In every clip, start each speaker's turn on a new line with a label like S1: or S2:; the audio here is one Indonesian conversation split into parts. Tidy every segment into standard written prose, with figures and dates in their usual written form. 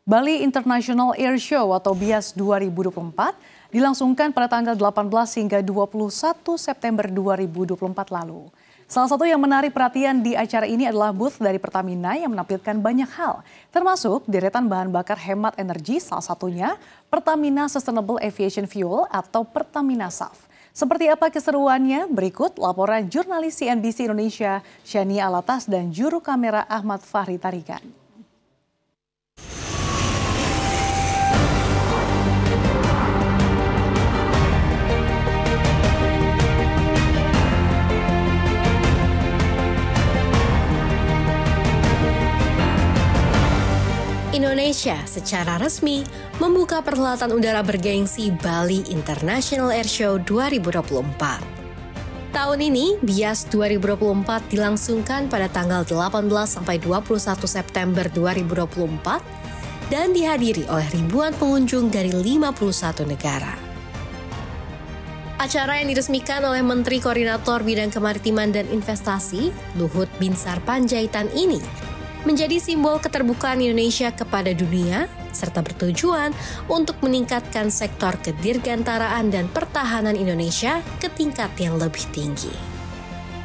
S1: Bali International Air Show atau BIAS 2024 dilangsungkan pada tanggal 18 hingga 21 September 2024 lalu. Salah satu yang menarik perhatian di acara ini adalah booth dari Pertamina yang menampilkan banyak hal, termasuk deretan bahan bakar hemat energi, salah satunya Pertamina Sustainable Aviation Fuel atau Pertamina SAF. Seperti apa keseruannya? Berikut laporan jurnalis CNBC Indonesia Shania Alatas dan juru kamera Ahmad Fahri Tarikan.
S2: Indonesia secara resmi membuka perhelatan udara bergengsi Bali International Air Show 2024. Tahun ini, BIAS 2024 dilangsungkan pada tanggal 18 sampai 21 September 2024 dan dihadiri oleh ribuan pengunjung dari 51 negara. Acara yang diresmikan oleh Menteri Koordinator Bidang Kemaritiman dan Investasi, Luhut Binsar Panjaitan ini menjadi simbol keterbukaan Indonesia kepada dunia, serta bertujuan untuk meningkatkan sektor kedirgantaraan dan pertahanan Indonesia ke tingkat yang lebih tinggi.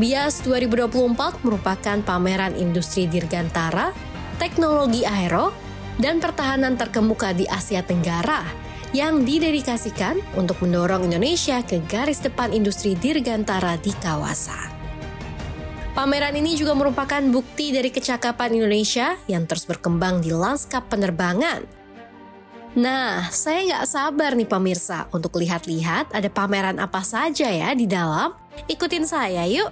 S2: BIAS 2024 merupakan pameran industri dirgantara, teknologi aero, dan pertahanan terkemuka di Asia Tenggara yang didedikasikan untuk mendorong Indonesia ke garis depan industri dirgantara di kawasan. Pameran ini juga merupakan bukti dari kecakapan Indonesia yang terus berkembang di lanskap penerbangan. Nah, saya nggak sabar nih pemirsa untuk lihat-lihat ada pameran apa saja ya di dalam. Ikutin saya yuk!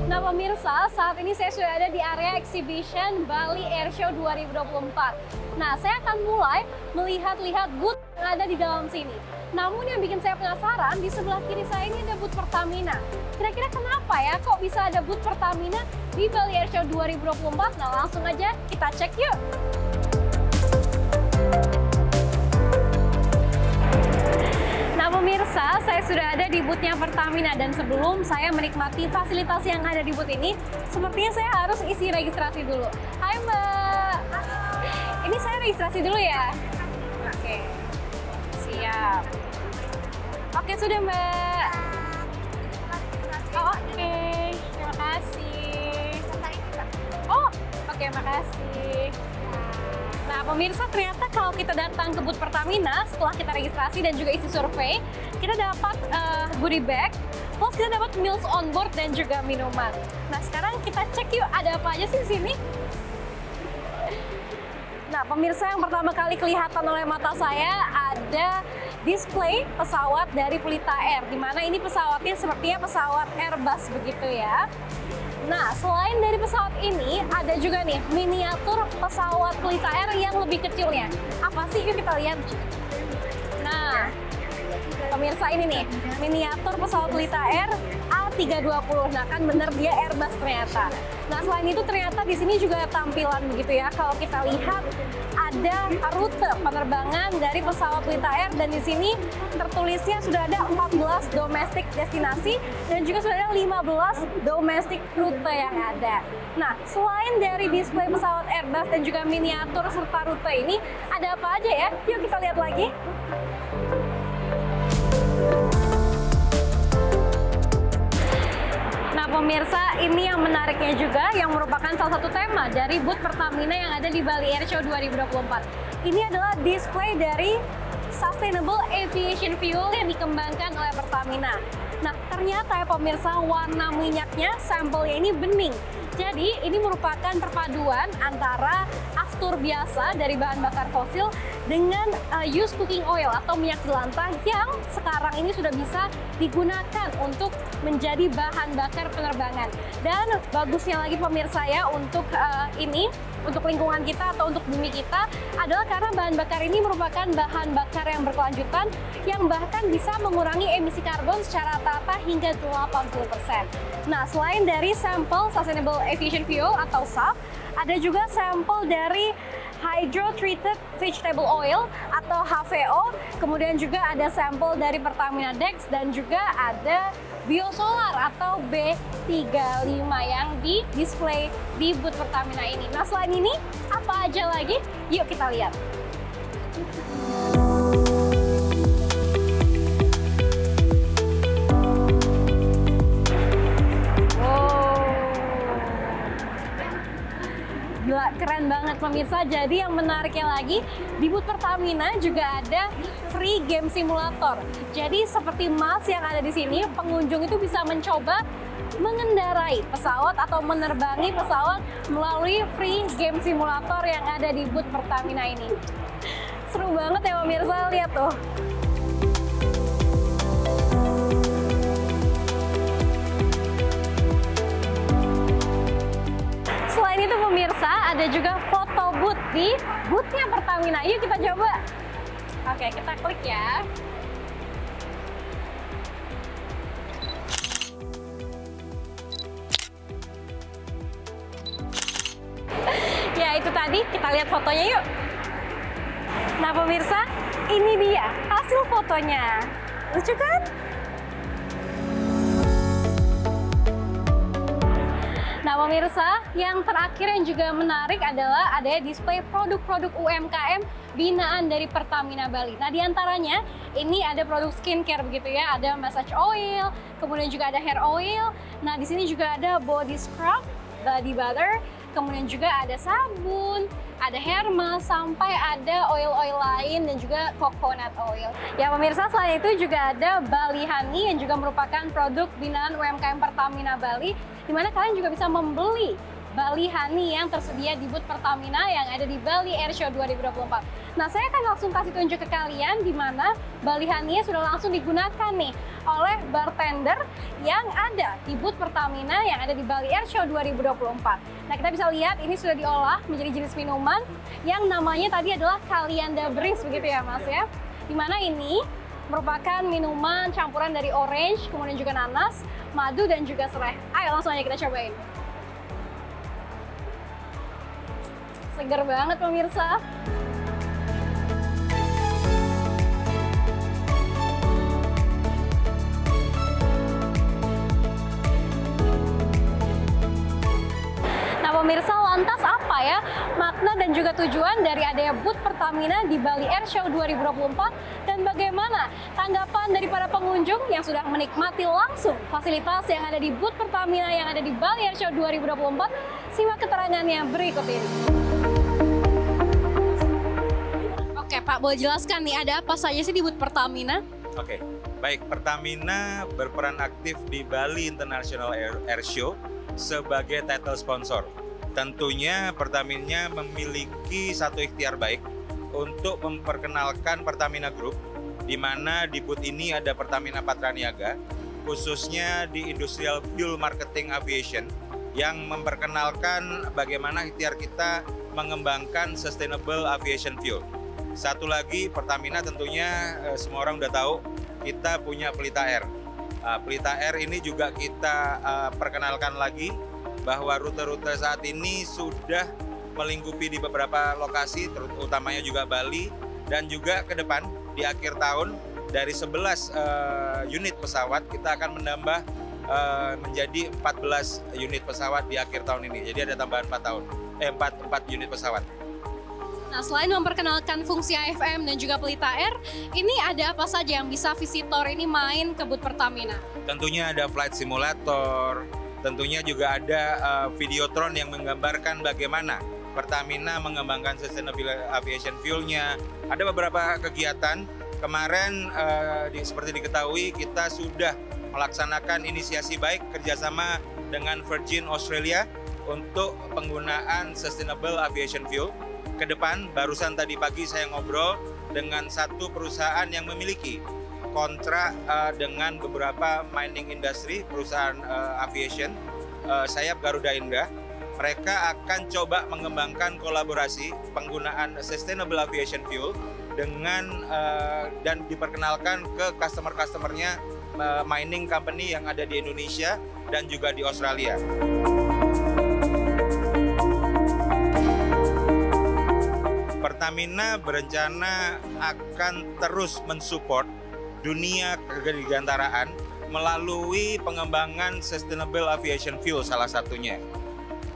S2: Nah pemirsa, saat ini saya sudah ada di area exhibition Bali Air Show 2024. Nah, saya akan mulai melihat-lihat booth yang ada di dalam sini. Namun yang bikin saya penasaran, di sebelah kiri saya ini ada booth Pertamina. Kira-kira kenapa ya kok bisa ada booth Pertamina di Bali Air Show 2024? Nah langsung aja kita cek yuk! Nah pemirsa, saya sudah ada di boothnya Pertamina dan sebelum saya menikmati fasilitas yang ada di booth ini, sepertinya saya harus isi registrasi dulu. Hai Mbak! Ini saya registrasi dulu ya? Oke. Siap. Oke sudah Mbak. Oh, oke. Terima kasih. Oh, oke makasih. Nah pemirsa, ternyata kalau kita datang ke booth Pertamina setelah kita registrasi dan juga isi survei, kita dapat goodie bag, plus kita dapat meals on board dan juga minuman. Nah sekarang kita cek yuk ada apa aja sih di sini. Nah pemirsa, yang pertama kali kelihatan oleh mata saya ada display pesawat dari Pelita Air, di mana ini pesawatnya sepertinya pesawat Airbus begitu ya. Nah, selain dari pesawat ini, ada juga nih miniatur pesawat Pelita Air yang lebih kecilnya. Apa sih? Yuk kita lihat. Nah, pemirsa ini nih, miniatur pesawat Pelita Air A320. Nah, kan bener dia Airbus ternyata. Nah, selain itu ternyata di sini juga tampilan begitu ya. Kalau kita lihat ada rute penerbangan dari pesawat Pelita Air dan di sini tertulisnya sudah ada 14 domestik destinasi dan juga sudah ada 15 domestik rute yang ada. Nah, selain dari display pesawat Airbus dan juga miniatur serta rute ini, ada apa aja ya? Yuk kita lihat lagi. Nah pemirsa, ini yang menariknya juga yang merupakan salah satu tema dari booth Pertamina yang ada di Bali Air Show 2024. Ini adalah display dari Sustainable Aviation Fuel yang dikembangkan oleh Pertamina. Nah ternyata ya pemirsa, warna minyaknya sampelnya ini bening. Jadi ini merupakan perpaduan antara aftur biasa dari bahan bakar fosil dengan used cooking oil atau minyak jelantah yang sekarang ini sudah bisa digunakan untuk menjadi bahan bakar penerbangan. Dan bagusnya lagi pemirsa ya untuk untuk lingkungan kita atau untuk bumi kita adalah karena bahan bakar ini merupakan bahan bakar yang berkelanjutan yang bahkan bisa mengurangi emisi karbon secara rata-rata hingga 80%. Nah, selain dari sampel Sustainable Aviation Fuel atau SAF, ada juga sampel dari Hydro Treated Vegetable Oil atau HVO, kemudian juga ada sampel dari Pertamina Dex dan juga ada biosolar atau B35 yang di display di booth Pertamina ini. Nah, selain ini apa aja lagi? Yuk kita lihat. Gila, keren banget pemirsa. Jadi yang menariknya lagi, di booth Pertamina juga ada free game simulator. Jadi seperti Mas yang ada di sini, pengunjung itu bisa mencoba mengendarai pesawat atau menerbangi pesawat melalui free game simulator yang ada di booth Pertamina ini. Seru banget ya pemirsa, lihat tuh. Selain itu pemirsa, ada juga foto booth di boothnya Pertamina. Yuk kita coba. Oke, kita klik ya. Ya itu tadi, kita lihat fotonya yuk. Nah pemirsa, ini dia hasil fotonya. Lucu kan? Nah pemirsa, yang terakhir yang juga menarik adalah ada display produk-produk UMKM binaan dari Pertamina Bali. Nah diantaranya ini ada produk skincare begitu ya, ada massage oil, kemudian juga ada hair oil. Nah di sini juga ada body scrub, body butter, kemudian juga ada sabun, ada hair mask, sampai ada oil-oil lain dan juga coconut oil. Ya pemirsa, selain itu juga ada Bali Honey yang juga merupakan produk binaan UMKM Pertamina Bali, di mana kalian juga bisa membeli Bali Honey yang tersedia di booth Pertamina yang ada di Bali Airshow 2024. Nah, saya akan langsung kasih tunjuk ke kalian di mana Bali Honey sudah langsung digunakan nih oleh bartender yang ada di booth Pertamina yang ada di Bali Airshow 2024. Nah, kita bisa lihat ini sudah diolah menjadi jenis minuman yang namanya tadi adalah Kalianda Breeze begitu ya, Mas ya. Di mana ini merupakan minuman campuran dari orange, kemudian juga nanas, madu, dan juga serai. Ayo langsung aja kita cobain. Seger banget pemirsa. Nah pemirsa, lantas apa ya makna dan juga tujuan dari adanya booth Pertamina di Bali Airshow 2024 dan bagaimana tanggapan dari para pengunjung yang sudah menikmati langsung fasilitas yang ada di booth Pertamina yang ada di Bali Airshow 2024? Simak keterangannya berikut ini. Oke Pak, boleh jelaskan nih ada apa saja sih di booth Pertamina?
S3: Oke, baik. Pertamina berperan aktif di Bali International Airshow sebagai title sponsor. Tentunya Pertamina memiliki satu ikhtiar baik untuk memperkenalkan Pertamina Group, di mana di booth ini ada Pertamina Patraniaga, khususnya di Industrial Fuel Marketing Aviation, yang memperkenalkan bagaimana ikhtiar kita mengembangkan Sustainable Aviation Fuel. Satu lagi, Pertamina tentunya semua orang udah tahu, kita punya Pelita Air. Pelita Air ini juga kita perkenalkan lagi bahwa rute-rute saat ini sudah melingkupi di beberapa lokasi, terutamanya juga Bali, dan juga ke depan di akhir tahun dari 11 unit pesawat kita akan menambah menjadi 14 unit pesawat di akhir tahun ini. Jadi ada tambahan 4 unit pesawat.
S2: Nah, selain memperkenalkan fungsi AFM dan juga Pelita Air, ini ada apa saja yang bisa visitor ini main ke booth Pertamina?
S3: Tentunya ada flight simulator, tentunya juga ada videotron yang menggambarkan bagaimana Pertamina mengembangkan Sustainable Aviation Fuel-nya. Ada beberapa kegiatan, kemarin seperti diketahui kita sudah melaksanakan inisiasi baik kerjasama dengan Virgin Australia untuk penggunaan Sustainable Aviation Fuel. Ke depan, barusan tadi pagi saya ngobrol dengan satu perusahaan yang memiliki kontrak dengan beberapa mining industry, perusahaan aviation, sayap Garuda Indah. Mereka akan coba mengembangkan kolaborasi penggunaan Sustainable Aviation Fuel dengan dan diperkenalkan ke customer-customernya mining company yang ada di Indonesia dan juga di Australia. Pertamina berencana akan terus mensupport dunia kedirgantaraan melalui pengembangan Sustainable Aviation Fuel salah satunya.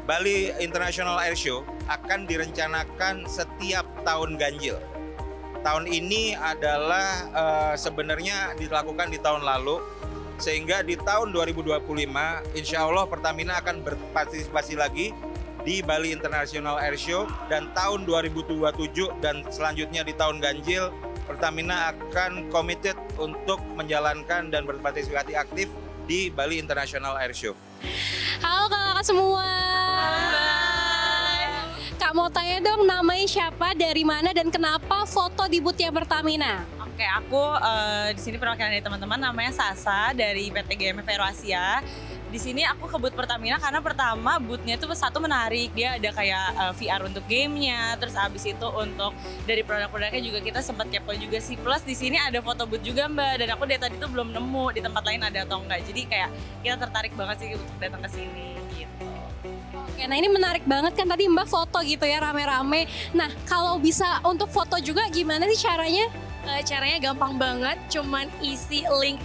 S3: Bali International Airshow akan direncanakan setiap tahun ganjil. Tahun ini adalah sebenarnya dilakukan di tahun lalu, sehingga di tahun 2025 insya Allah Pertamina akan berpartisipasi lagi di Bali International Airshow, dan tahun 2027 dan selanjutnya di tahun ganjil Pertamina akan committed untuk menjalankan dan berpartisipasi aktif di Bali International Airshow.
S2: Halo kakak semua. Kak mau tanya dong, namanya siapa, dari mana, dan kenapa foto di booth-nya Pertamina?
S4: Oke, aku di sini perwakilan dari teman-teman, namanya Sasa dari PT GMF Aero Asia. Di sini aku ke booth Pertamina karena pertama booth-nya itu satu menarik, dia ada kayak VR untuk gamenya, terus abis itu untuk dari produk-produknya juga kita sempat kepo juga sih. Plus di sini ada foto booth juga Mbak, dan aku dari tadi tuh belum nemu di tempat lain ada atau enggak. Jadi kayak kita tertarik banget sih untuk datang ke sini gitu.
S2: Oke, nah ini menarik banget kan tadi Mbak foto gitu ya rame-rame. Nah kalau bisa untuk foto juga gimana sih caranya?
S5: Caranya gampang banget, cuman isi link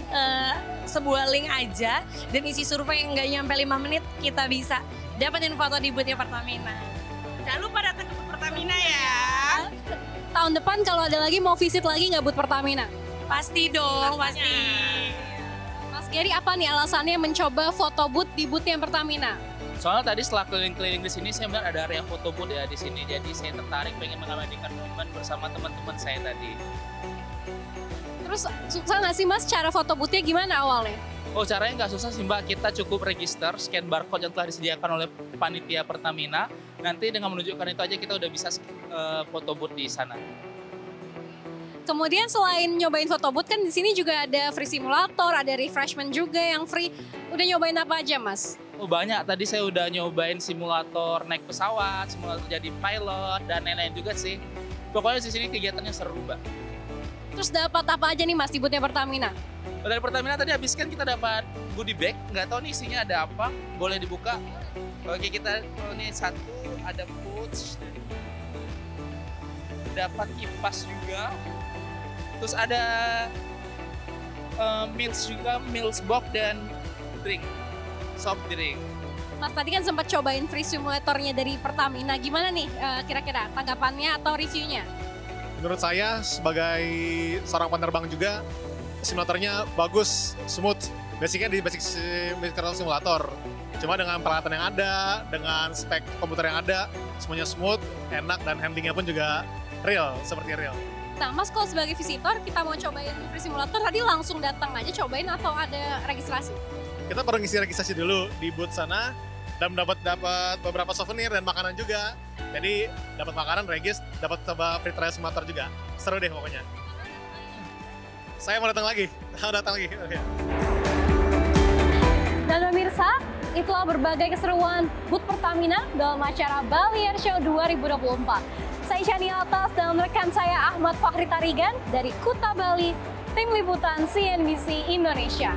S5: sebuah link aja dan isi survei yang nggak nyampe 5 menit kita bisa dapetin foto di booth-nya Pertamina. Jangan lupa datang ke booth Pertamina ya.
S2: Tahun depan kalau ada lagi mau visit lagi nggak booth Pertamina?
S5: Pasti dong, pasti.
S2: Mas Gary, apa nih alasannya mencoba foto booth di booth-nya Pertamina?
S6: Soalnya tadi setelah keliling-keliling di sini, saya melihat ada area foto booth ya di sini. Jadi saya tertarik pengen mengabadikan momen bersama teman-teman saya tadi.
S2: Terus susah nggak sih Mas cara foto booth-nya gimana awalnya?
S6: Oh, caranya nggak susah sih Mbak. Kita cukup register, scan barcode yang telah disediakan oleh panitia Pertamina. Nanti dengan menunjukkan itu aja kita udah bisa foto booth di sana.
S2: Kemudian selain nyobain foto booth kan di sini juga ada free simulator, ada refreshment juga yang free. Udah nyobain apa aja Mas?
S6: Oh banyak, tadi saya udah nyobain simulator naik pesawat, simulator jadi pilot, dan lain-lain juga sih. Pokoknya di sini kegiatannya seru Mbak.
S2: Terus dapat apa aja nih Mas di booth-nya Pertamina?
S6: Dari Pertamina tadi habis kan kita dapat goodie bag, nggak tahu nih isinya ada apa, boleh dibuka. Oke, kita ini satu ada pouch, dapat kipas juga, terus ada meals juga, meals box dan drink, soft drink.
S2: Mas tadi kan sempat cobain free simulatornya dari Pertamina, gimana nih kira-kira tanggapannya atau reviewnya?
S7: Menurut saya sebagai seorang penerbang juga, simulatornya bagus, smooth. Basicnya di basic simulator. Cuma dengan peralatan yang ada, dengan spek komputer yang ada, semuanya smooth, enak, dan handlingnya pun juga real, seperti real.
S2: Nah Mas kalau sebagai visitor kita mau cobain free simulator, tadi langsung datang aja cobain atau ada registrasi?
S7: Kita perlu ngisi registrasi dulu di booth sana, dan dapat beberapa souvenir dan makanan juga. Jadi dapat makanan, dapat free trial simulator juga. Seru deh pokoknya. Saya mau datang lagi.
S2: Dan pemirsa, itulah berbagai keseruan booth Pertamina dalam acara Bali Airshow 2024. Saya Shani Altas dan rekan saya Ahmad Fakhri Tarigan dari Kuta Bali, Tim Liputan CNBC Indonesia.